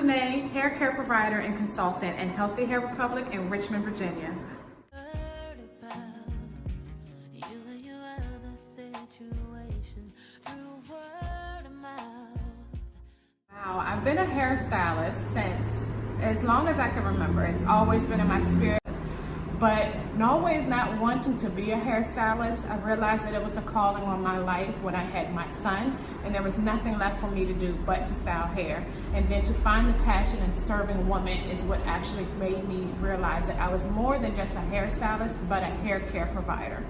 Dene't, hair care provider and consultant at Healthy Hair Republic in Richmond, Virginia. Wow, I've been a hairstylist since as long as I can remember. It's always been in my spirit. But always not wanting to be a hairstylist, I realized that it was a calling on my life when I had my son, and there was nothing left for me to do but to style hair. And then to find the passion in serving women is what actually made me realize that I was more than just a hairstylist, but a hair care provider.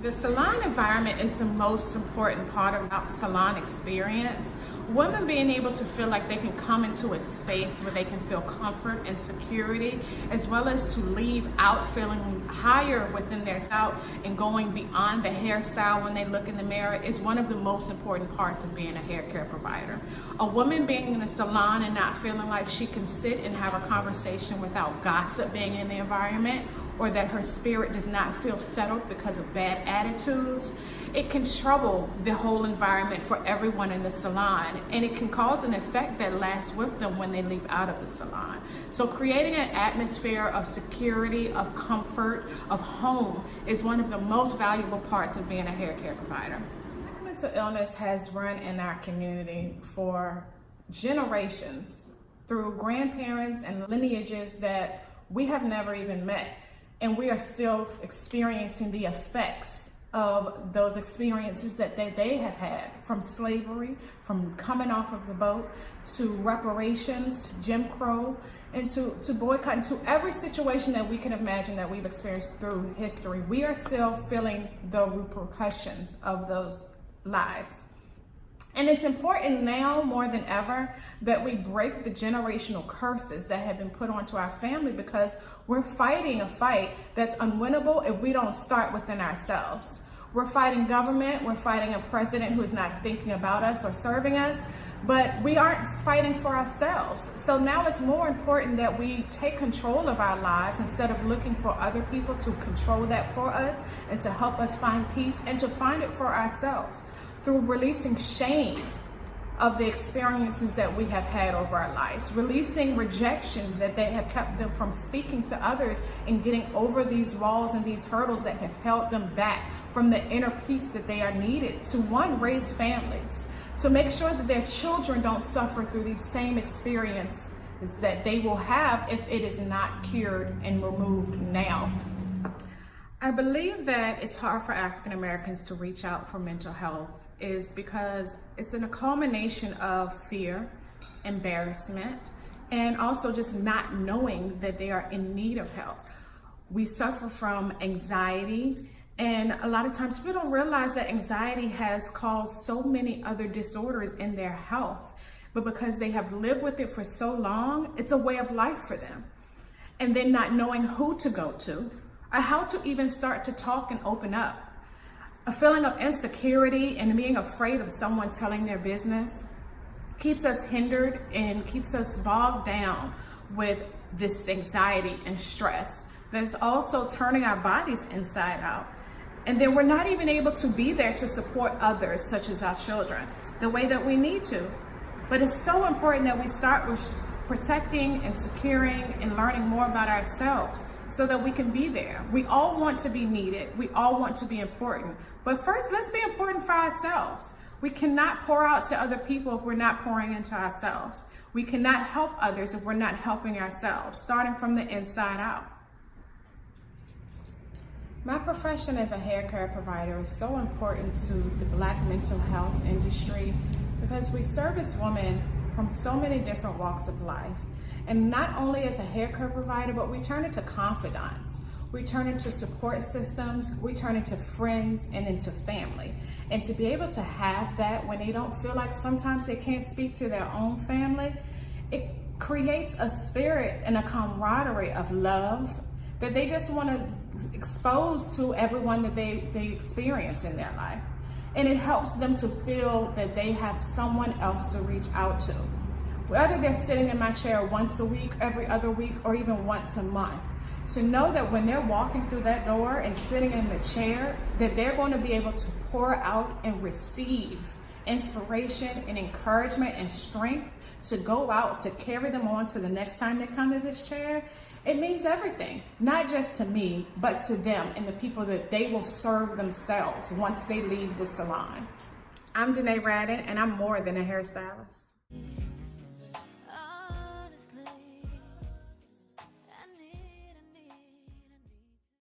The salon environment is the most important part of the salon experience. Women being able to feel like they can come into a space where they can feel comfort and security, as well as to leave out feeling higher within their self and going beyond the hairstyle when they look in the mirror is one of the most important parts of being a hair care provider. A woman being in a salon and not feeling like she can sit and have a conversation without gossip being in the environment, or that her spirit does not feel settled because of bad attitudes, it can trouble the whole environment for everyone in the salon, and it can cause an effect that lasts with them when they leave out of the salon. So creating an atmosphere of security, of comfort, of home is one of the most valuable parts of being a hair care provider. Mental illness has run in our community for generations through grandparents and lineages that we have never even met. And we are still experiencing the effects of those experiences that they have had, from slavery, from coming off of the boat, to reparations, to Jim Crow, and to boycott, and to every situation that we can imagine that we've experienced through history. We are still feeling the repercussions of those lives. And it's important now more than ever that we break the generational curses that have been put onto our family, because we're fighting a fight that's unwinnable if we don't start within ourselves. We're fighting government, we're fighting a president who's not thinking about us or serving us, but we aren't fighting for ourselves. So now it's more important that we take control of our lives instead of looking for other people to control that for us and to help us find peace, and to find it for ourselves through releasing shame of the experiences that we have had over our lives, releasing rejection that they have kept them from speaking to others, and getting over these walls and these hurdles that have held them back from the inner peace that they are needed to, one, raise families, to make sure that their children don't suffer through these same experiences that they will have if it is not cured and removed now. I believe that it's hard for African Americans to reach out for mental health is because it's in a culmination of fear, embarrassment, and also just not knowing that they are in need of help. We suffer from anxiety, and a lot of times people don't realize that anxiety has caused so many other disorders in their health, but because they have lived with it for so long, it's a way of life for them. And then not knowing who to go to, or how to even start to talk and open up. A feeling of insecurity and being afraid of someone telling their business keeps us hindered and keeps us bogged down with this anxiety and stress that is also turning our bodies inside out. And then we're not even able to be there to support others, such as our children, the way that we need to. But it's so important that we start with protecting and securing and learning more about ourselves, so that we can be there. We all want to be needed. We all want to be important. But first, let's be important for ourselves. We cannot pour out to other people if we're not pouring into ourselves. We cannot help others if we're not helping ourselves, starting from the inside out. My profession as a hair care provider is so important to the Black mental health industry because we service women from so many different walks of life. And not only as a hair care provider, but we turn into confidants. We turn into support systems, we turn into friends and into family. And to be able to have that when they don't feel like sometimes they can't speak to their own family, it creates a spirit and a camaraderie of love that they just want to expose to everyone that they experience in their life. And it helps them to feel that they have someone else to reach out to. Whether they're sitting in my chair once a week, every other week, or even once a month, to know that when they're walking through that door and sitting in the chair, that they're going to be able to pour out and receive inspiration and encouragement and strength to go out to carry them on to the next time they come to this chair, it means everything, not just to me, but to them and the people that they will serve themselves once they leave the salon. I'm Dene't Radden, and I'm more than a hairstylist.